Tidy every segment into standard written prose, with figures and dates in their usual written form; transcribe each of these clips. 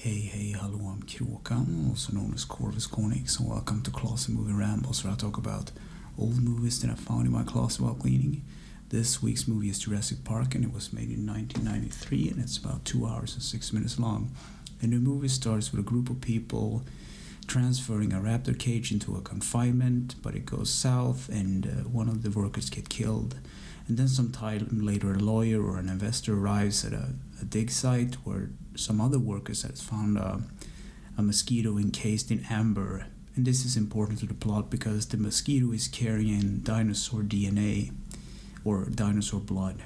Hey, hello, I'm Kråkan, also known as Corvus Konix, and welcome to Closet Movie Rambles, where I talk about old movies that I found in my closet while cleaning. This week's movie is Jurassic Park, and it was made in 1993, and it's about 2 hours and 6 minutes long. And the movie starts with a group of people transferring a raptor cage into a confinement, but it goes south, and one of the workers get killed. And then some time later, a lawyer or an investor arrives at a dig site where some other workers have found a mosquito encased in amber. And this is important to the plot because the mosquito is carrying dinosaur DNA or dinosaur blood.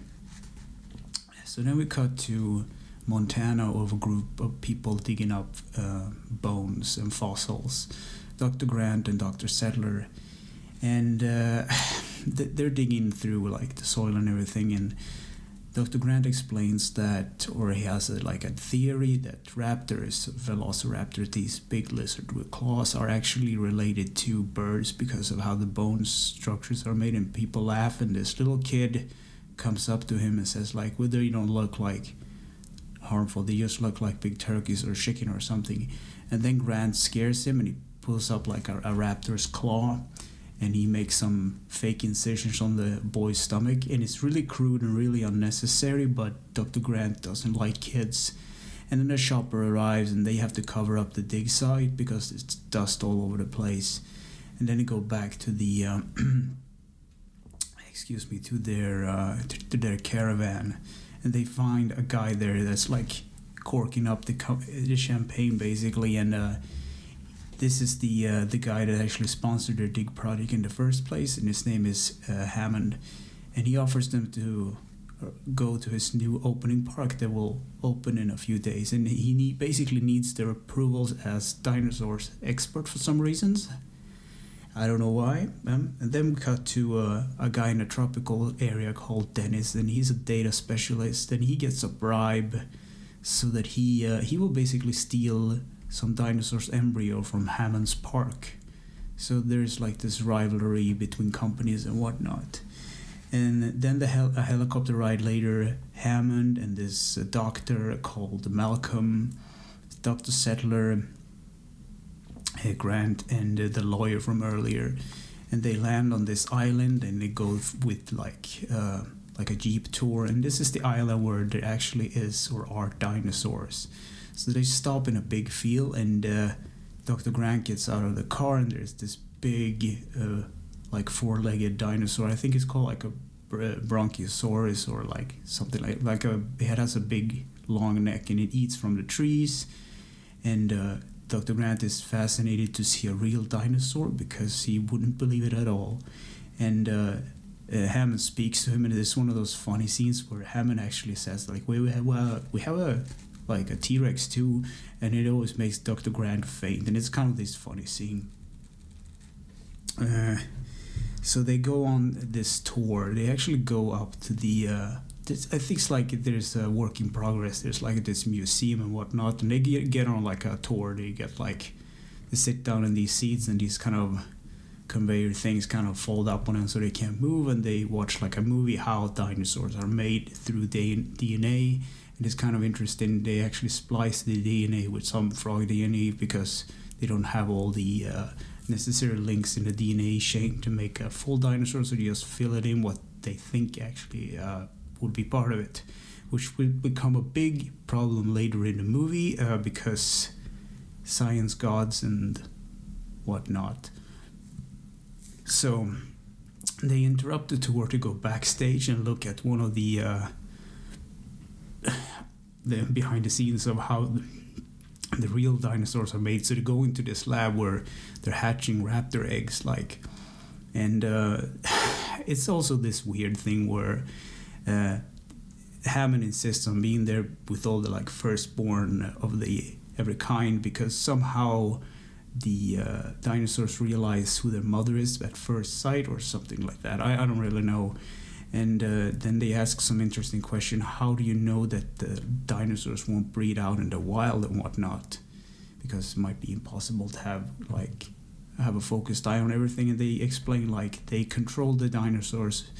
So then we cut to Montana of a group of people digging up bones and fossils. Dr. Grant and Dr. Settler. And they're digging through like the soil and everything, and Dr. Grant explains that, or he has a theory that raptors, velociraptors, these big lizards with claws, are actually related to birds because of how the bone structures are made, and people laugh, and this little kid comes up to him and says like, well, they don't look like harmful, they just look like big turkeys or chicken or something. And then Grant scares him and he pulls up like a raptor's claw, and he makes some fake incisions on the boy's stomach, and it's really crude and really unnecessary, but Dr. Grant doesn't like kids. And then a shopper arrives and they have to cover up the dig site because it's dust all over the place. And then they go back to the to their caravan, and they find a guy there that's like corking up the champagne basically, and this is the guy that actually sponsored their dig project in the first place, and his name is Hammond, and he offers them to go to his new opening park that will open in a few days, and he basically needs their approvals as dinosaurs expert for some reasons. I don't know why. And then we cut to a guy in a tropical area called Dennis, and he's a data specialist, and he gets a bribe so that he will basically steal some dinosaur's embryo from Hammond's park. So there's like this rivalry between companies and whatnot. And then a helicopter ride later, Hammond and this doctor called Malcolm, Dr. Settler, Grant, and the lawyer from earlier, and they land on this island, and they go with like a jeep tour, and this is the island where there actually is or are dinosaurs. So they stop in a big field, and Dr. Grant gets out of the car, and there's this big like four-legged dinosaur. I think it's called like a Bronchiosaurus or like something it has a big long neck, and it eats from the trees. And Dr. Grant is fascinated to see a real dinosaur because he wouldn't believe it at all. And Hammond speaks to him, and it's one of those funny scenes where Hammond actually says like, we have a T-Rex too, and it always makes Dr. Grant faint, and it's kind of this funny scene. So they go on this tour. They actually go up to the I think it's like there's a work in progress. There's like this museum and whatnot, and they get on like a tour. They sit down in these seats, and these kind of conveyor things kind of fold up on them so they can't move, and they watch like a movie how dinosaurs are made through DNA. And it's kind of interesting. They actually splice the DNA with some frog DNA because they don't have all the necessary links in the DNA chain to make a full dinosaur, so they just fill it in what they think actually would be part of it, which will become a big problem later in the movie because science gods and whatnot. So they interrupt the tour to go backstage and look at one of the behind the scenes of how the real dinosaurs are made. So they go into this lab where they're hatching raptor eggs, and it's also this weird thing where Hammond insists on being there with all the like firstborn of every kind, because somehow the dinosaurs realize who their mother is at first sight or something like that. I don't really know. And then they ask some interesting question. How do you know that the dinosaurs won't breed out in the wild and whatnot? Because it might be impossible to have a focused eye on everything. And they explain like they control the dinosaurs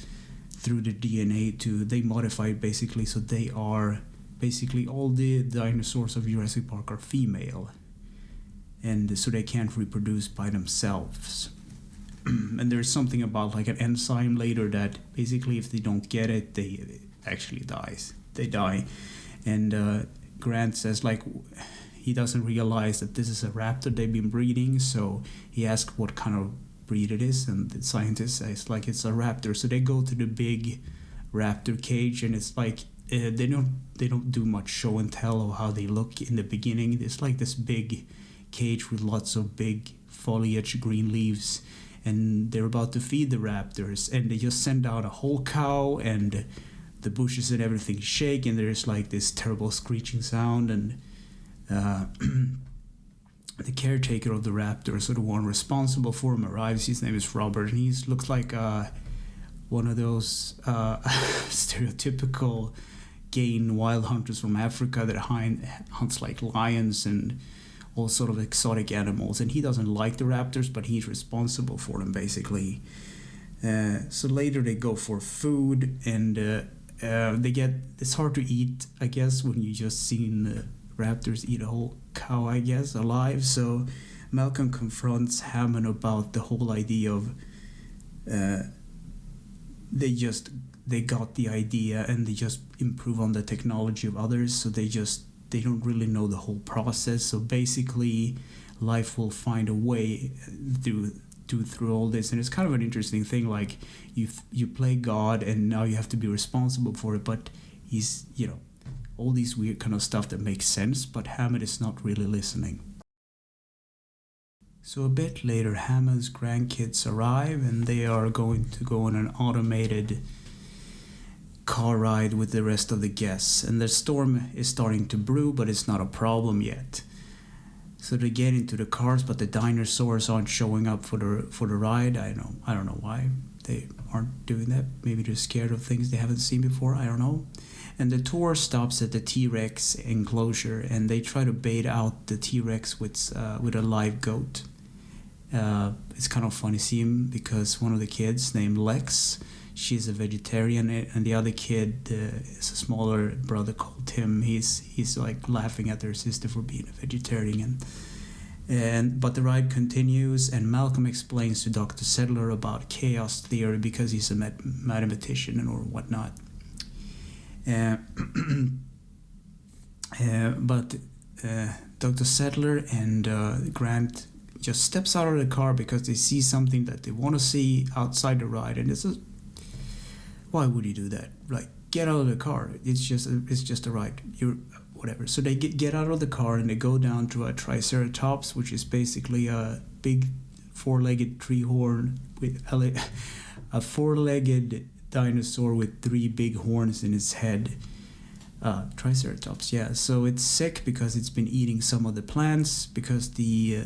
through the DNA they modify it basically so they are basically all the dinosaurs of Jurassic Park are female, and so they can't reproduce by themselves. And there's something about like an enzyme later that basically if they don't get it, they actually they die. And Grant says like he doesn't realize that this is a raptor they've been breeding, so he asks what kind of breed it is, and the scientist says like it's a raptor. So they go to the big raptor cage, and it's like they don't do much show and tell of how they look in the beginning. It's like this big cage with lots of big foliage, green leaves, and they're about to feed the raptors, and they just send out a whole cow, and the bushes and everything shake, and there's like this terrible screeching sound, and the caretaker of the raptor, so the one responsible for him, arrives. His name is Robert, and he looks like one of those stereotypical Gain wild hunters from Africa that hunts like lions and all sort of exotic animals, and he doesn't like the raptors, but he's responsible for them basically. So later they go for food, and it's hard to eat, I guess, when you just seen the raptors eat a whole cow, I guess, alive. So Malcolm confronts Hammond about the whole idea of they got the idea and they just improve on the technology of others, so they don't really know the whole process. So basically life will find a way through all this, and it's kind of an interesting thing, like you play God and now you have to be responsible for it, but he's all these weird kind of stuff that makes sense, but Hammond is not really listening. So a bit later, Hammond's grandkids arrive, and they are going to go on an automated car ride with the rest of the guests, and the storm is starting to brew, but it's not a problem yet. So they get into the cars, but the dinosaurs aren't showing up for the ride. I don't know why they aren't doing that. Maybe they're scared of things they haven't seen before. I don't know. And the tour stops at the T-Rex enclosure, and they try to bait out the T-Rex with a live goat. It's kind of funny scene because one of the kids named Lex, she's a vegetarian, and the other kid is a smaller brother called Tim. He's like laughing at their sister for being a vegetarian. But the ride continues, and Malcolm explains to Dr. Settler about chaos theory because he's a mathematician and or whatnot. But Dr. Settler and Grant just steps out of the car because they see something that they want to see outside the ride, and why would you do that? Like, get out of the car. It's just a ride. You're whatever. So they get out of the car and they go down to a Triceratops, which is basically a big four-legged a four-legged dinosaur with three big horns in its head. Triceratops, yeah. So it's sick because it's been eating some of the plants, because the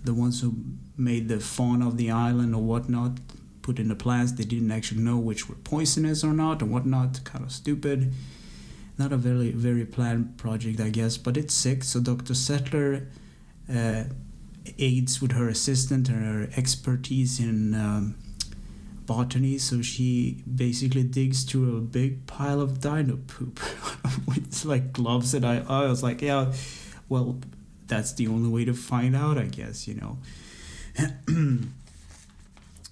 ones who made the fauna of the island or whatnot put in the plants, they didn't actually know which were poisonous or not and whatnot. Kind of stupid. Not a very, very planned project, I guess, but it's sick. So Dr. Settler aids with her assistant and her expertise in botany, so she basically digs through a big pile of dino poop with like gloves, and I was like, yeah, well, that's the only way to find out, I guess,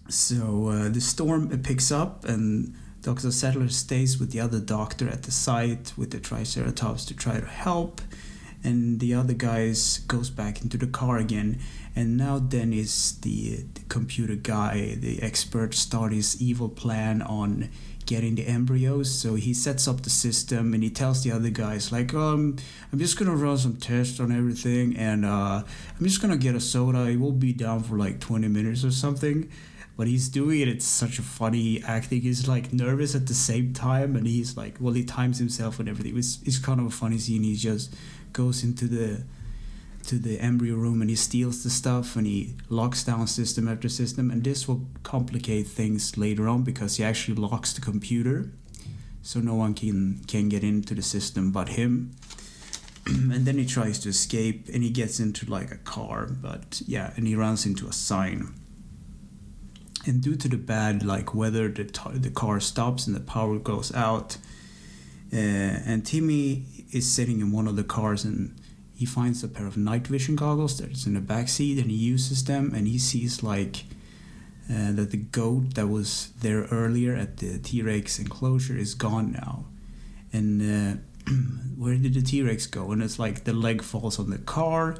So the storm picks up, and Dr. Settler stays with the other doctor at the site with the Triceratops to try to help, and the other guys goes back into the car again. And now Dennis, the computer guy, the expert, starts his evil plan on getting the embryos. So he sets up the system, and he tells the other guys, like, I'm just gonna run some tests on everything, and I'm just gonna get a soda. It will be down for like 20 minutes or something. But he's doing it. It's such a funny acting. He's like nervous at the same time, and he's like, well, he times himself and everything. It's kind of a funny scene. He just goes into the embryo room and he steals the stuff and he locks down system after system, and this will complicate things later on because he actually locks the computer so no one can get into the system but him. And then he tries to escape, and he gets into like a car, but yeah, and he runs into a sign. And due to the bad like weather, the car stops and the power goes out. And Timmy is sitting in one of the cars, and he finds a pair of night vision goggles that's in the back seat, and he uses them, and he sees like that the goat that was there earlier at the T-Rex enclosure is gone now. And where did the T-Rex go? And it's like the leg falls on the car,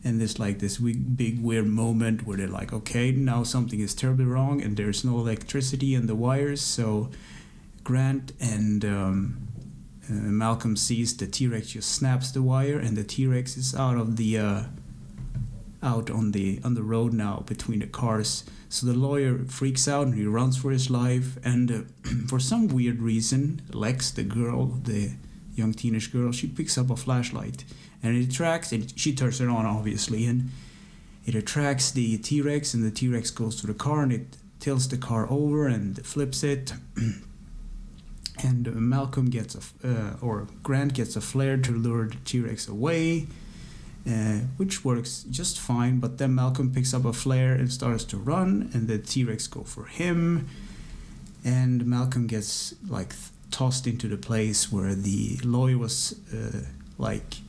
and there's like this big weird moment where they're like, okay, now something is terribly wrong, and there's no electricity in the wires. So Grant and Malcolm sees the T-Rex just snaps the wire, and the T-Rex is out on the road now between the cars. So the lawyer freaks out and he runs for his life, and for some weird reason, Lex, the young teenage girl, she picks up a flashlight, and it attracts, and she turns it on obviously, and it attracts the T-Rex, and the T-Rex goes to the car, and it tilts the car over and flips it. And Grant gets a flare to lure the T-Rex away, which works just fine. But then Malcolm picks up a flare and starts to run, and the T-Rex go for him. And Malcolm gets like tossed into the place where the lawyer was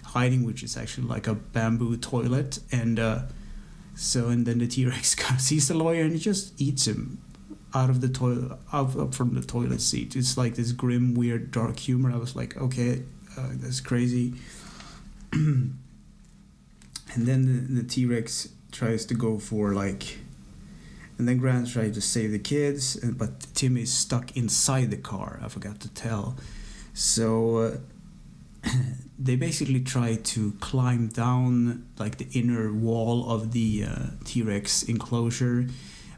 hiding, which is actually like a bamboo toilet. And then the T-Rex kind of sees the lawyer, and he just eats him out of the toilet, up from the toilet seat. It's like this grim, weird, dark humor. I was like, okay, that's crazy. And then the T-Rex tries to go for and then Grant tries to save the kids, but Tim is stuck inside the car. I forgot to tell. So they basically try to climb down like the inner wall of the T-Rex enclosure,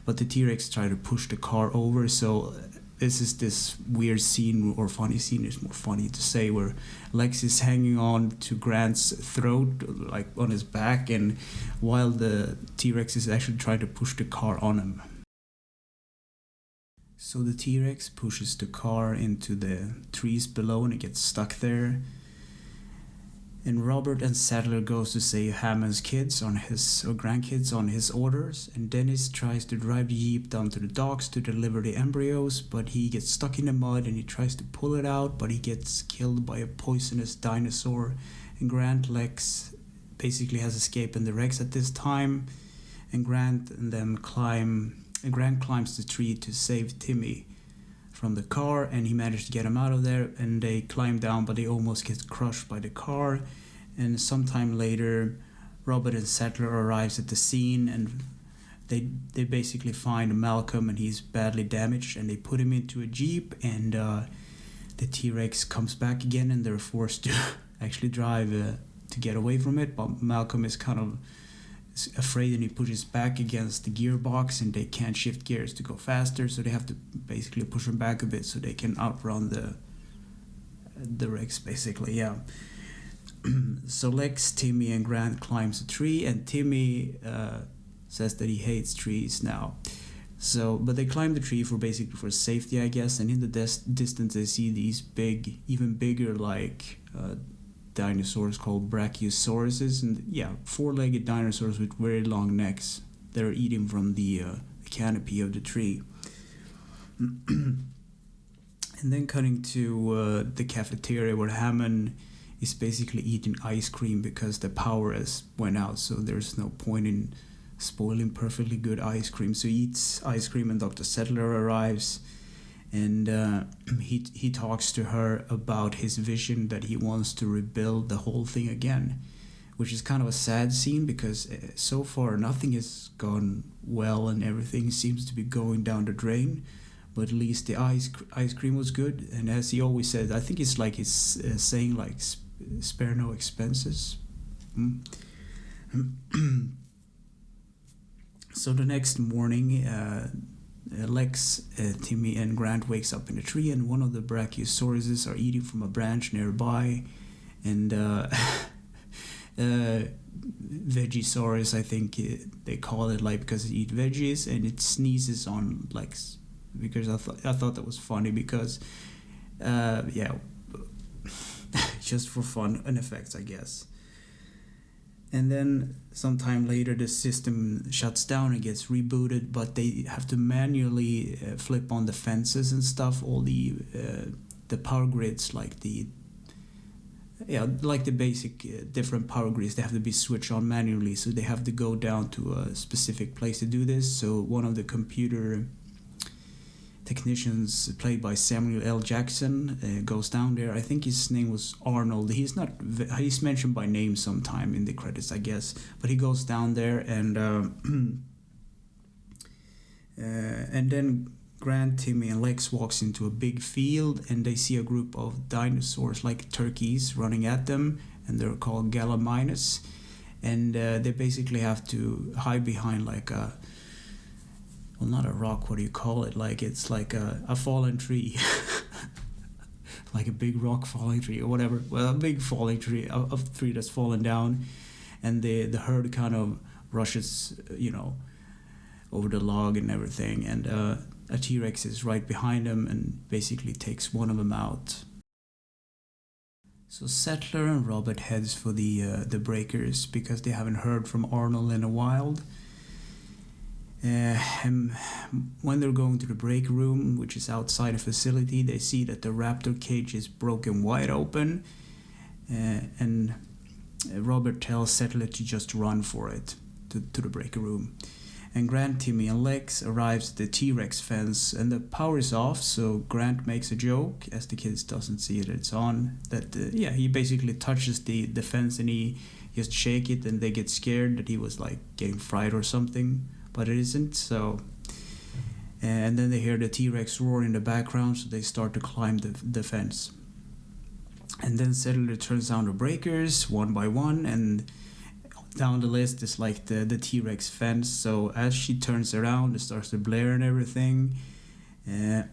but the T-Rex try to push the car over. So this weird scene, or funny scene, is more funny to say, where Lex is hanging on to Grant's throat, like on his back, and while the T-Rex is actually trying to push the car on him. So the T-Rex pushes the car into the trees below, and it gets stuck there. And Robert and Sadler goes to save Hammond's grandkids on his orders, and Dennis tries to drive the Jeep down to the docks to deliver the embryos, but he gets stuck in the mud, and he tries to pull it out, but he gets killed by a poisonous dinosaur. And Lex basically has escaped in the Rex at this time, and Grant climbs the tree to save Timmy from the car, and he managed to get him out of there, and they climb down, but they almost get crushed by the car. And sometime later, Robert and Sattler arrives at the scene, and they basically find Malcolm, and he's badly damaged, and they put him into a Jeep, and the T-Rex comes back again, and they're forced to actually drive to get away from it, but Malcolm is kind of afraid, and he pushes back against the gearbox, and they can't shift gears to go faster, so they have to basically push him back a bit so they can outrun the Rex, basically. Yeah. So Lex, Timmy, and Grant climbs a tree, and Timmy says that he hates trees now. So, but they climb the tree for safety, I guess, and in the distance they see these big, even bigger dinosaurs called brachiosauruses, and four-legged dinosaurs with very long necks that are eating from the canopy of the tree. And then cutting to the cafeteria, where Hammond is basically eating ice cream because the power has went out, so there's no point in spoiling perfectly good ice cream. So he eats ice cream, and Dr. Settler arrives, and he talks to her about his vision that he wants to rebuild the whole thing again, which is kind of a sad scene because so far nothing has gone well and everything seems to be going down the drain, but at least the ice cream was good. And as he always said, I think it's like he's saying like spare no expenses. So the next morning, Lex, Timmy, and Grant wakes up in a tree, and one of the brachiosauruses are eating from a branch nearby, and Vegisaurus, I think they call it, like, because it eats veggies, and it sneezes on because I thought that was funny because just for fun and effects, I guess. And then sometime later the system shuts down and gets rebooted, but they have to manually flip on the fences and stuff, all the the power grids, like the basic different power grids, they have to be switched on manually, so they have to go down to a specific place to do this. So one of the computer technicians, played by Samuel L. Jackson, goes down there. I think his name was Arnold. He's mentioned by name sometime in the credits, I guess, but he goes down there, and then Grant, Timmy, and Lex walks into a big field, and they see a group of dinosaurs, like turkeys, running at them, and they're called Gallimimus, and they basically have to hide behind like a, well, not a rock, what do you call it? Like, it's like a fallen tree. Like a big rock falling tree or whatever. Well, a big falling tree, a tree that's fallen down, and the herd kind of rushes, over the log and everything, and a T-Rex is right behind them and basically takes one of them out. So Settler and Robert heads for the breakers because they haven't heard from Arnold in a while. And when they're going to the break room, which is outside the facility, they see that the raptor cage is broken wide open, and Robert tells Settler to just run for it to the break room. And Grant, Timmy, and Lex arrives at the T-Rex fence, and the power is off, so Grant makes a joke, as the kids doesn't see it, it's on, that he basically touches the fence and he just shake it, and they get scared that he was like getting fried or something, but it isn't. So, and then they hear the T-Rex roar in the background, so they start to climb the fence. And then Settler turns down the breakers one by one, and down the list is like the T-Rex fence. So as she turns around, it starts to blare and everything, and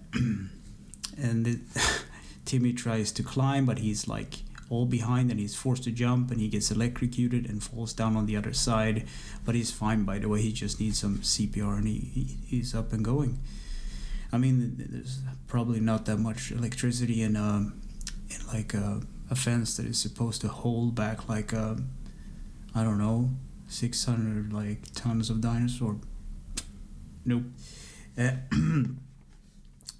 Timmy tries to climb, but he's like all behind, and he's forced to jump, and he gets electrocuted and falls down on the other side, but he's fine, by the way. He just needs some CPR, and he's up and going. I mean, there's probably not that much electricity in like a fence that is supposed to hold back like I don't know, 600 like tons of dinosaur. Nope.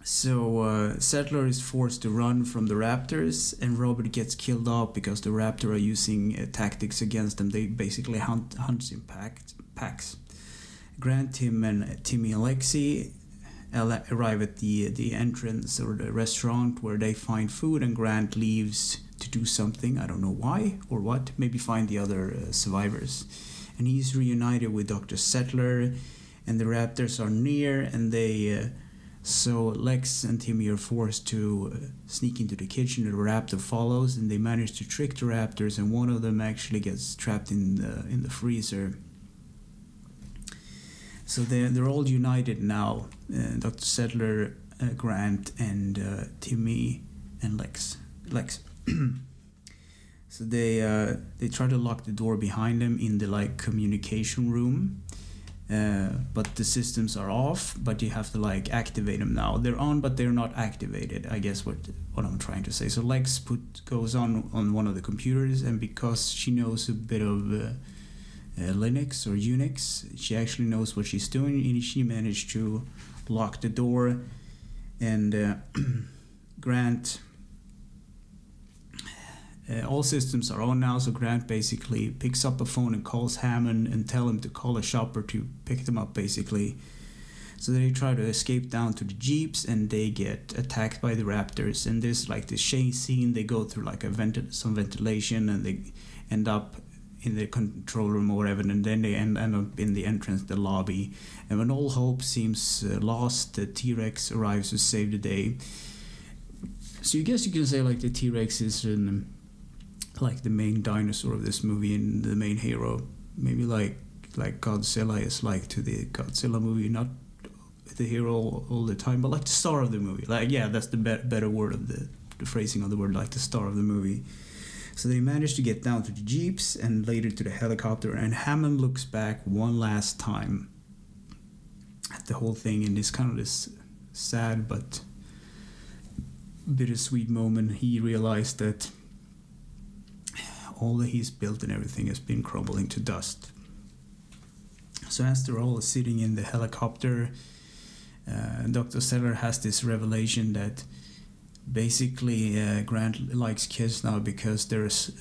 So Settler is forced to run from the raptors, and Robert gets killed off because the raptor are using tactics against them. They basically hunts in packs. Grant, Timmy, and Lexi arrive at the entrance or the restaurant where they find food, and Grant leaves to do something. I don't know why or what. Maybe find the other survivors. And he's reunited with Dr. Settler, and the raptors are near, and they so Lex and Timmy are forced to sneak into the kitchen. The raptor follows, and they manage to trick the raptors, and one of them actually gets trapped in the freezer. So they're all united now, Dr. Settler, Grant, and Timmy, and Lex. So they try to lock the door behind them in the like communication room, but the systems are off. But you have to like activate them now. They're on, but they're not activated. I guess what I'm trying to say. So Lex goes on one of the computers, and because she knows a bit of Linux or Unix, she actually knows what she's doing, and she managed to lock the door. And Grant. All systems are on now, so Grant basically picks up a phone and calls Hammond and tell him to call a shopper to pick them up, basically. So they try to escape down to the jeeps, and they get attacked by the raptors. And there's like this chase scene. They go through like some ventilation, and they end up in the control room or whatever, and then they end up in the entrance, the lobby. And when all hope seems lost, the T-Rex arrives to save the day. So I guess you can say like the T-Rex is like the main dinosaur of this movie and the main hero. Maybe like Godzilla is like to the Godzilla movie, not the hero all the time, but like the star of the movie. Like, yeah, that's the better word of the phrasing of the word, like the star of the movie. So they manage to get down to the jeeps and later to the helicopter, and Hammond looks back one last time at the whole thing in this kind of this sad but bittersweet moment. He realized that all that he's built and everything has been crumbling to dust. So as they're all sitting in the helicopter, Dr. Settler has this revelation that Basically, Grant likes kids now because there's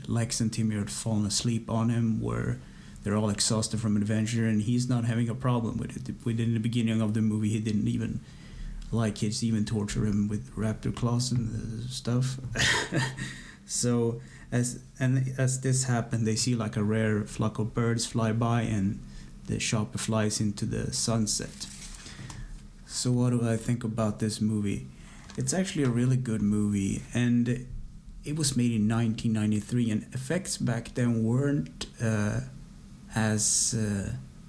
Lex and Timmy are falling asleep on him, where they're all exhausted from adventure, and he's not having a problem with it. Within the beginning of the movie, he didn't even like kids, even torture him with raptor claws and stuff. So as this happened, they see like a rare flock of birds fly by, and the chopper flies into the sunset. So what do I think about this movie? It's actually a really good movie, and it was made in 1993, and effects back then weren't as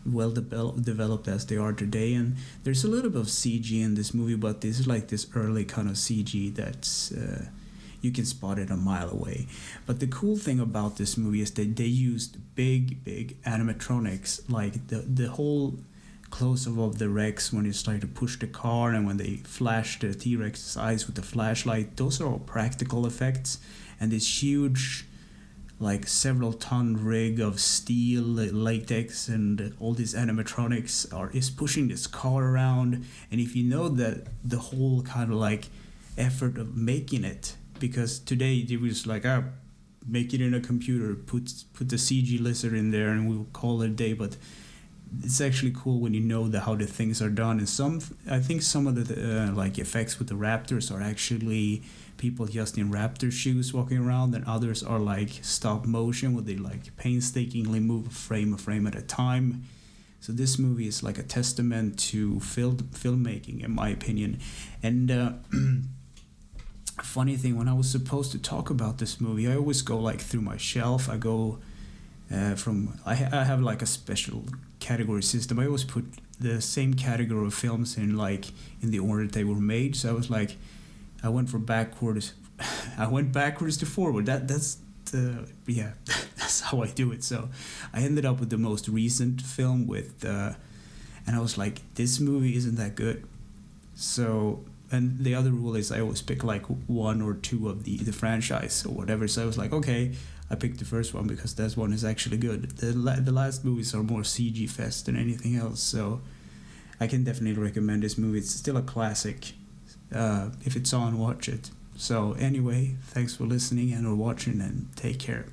well developed as they are today, and there's a little bit of CG in this movie, but this is like this early kind of CG that's you can spot it a mile away. But the cool thing about this movie is that they used big animatronics, like the whole close-up of the Rex when it's trying to push the car, and when they flash the T-Rex's eyes with the flashlight. Those are all practical effects, and this huge like several ton rig of steel, latex, and all these animatronics is pushing this car around. And if you know that the whole kind of like effort of making it, because today they was like, make it in a computer, put the CG lizard in there, and we'll call it a day. But it's actually cool when you know how the things are done. And I think some of the like effects with the raptors are actually people just in raptor shoes walking around, and others are like stop motion, where they like painstakingly move a frame at a time. So this movie is like a testament to filmmaking, in my opinion. And funny thing, when I was supposed to talk about this movie, I always go like through my shelf. I go I have like a special category system. I always put the same category of films in the order they were made. So I was like, I went backwards to forward. That's how I do it. So I ended up with the most recent film and I was like, this movie isn't that good. So, and the other rule is I always pick like one or two of the franchise or whatever. So I was like, okay, I picked the first one because that one is actually good. The last movies are more CG fest than anything else. So I can definitely recommend this movie. It's still a classic. If it's on, watch it. So anyway, thanks for listening and or watching, and take care.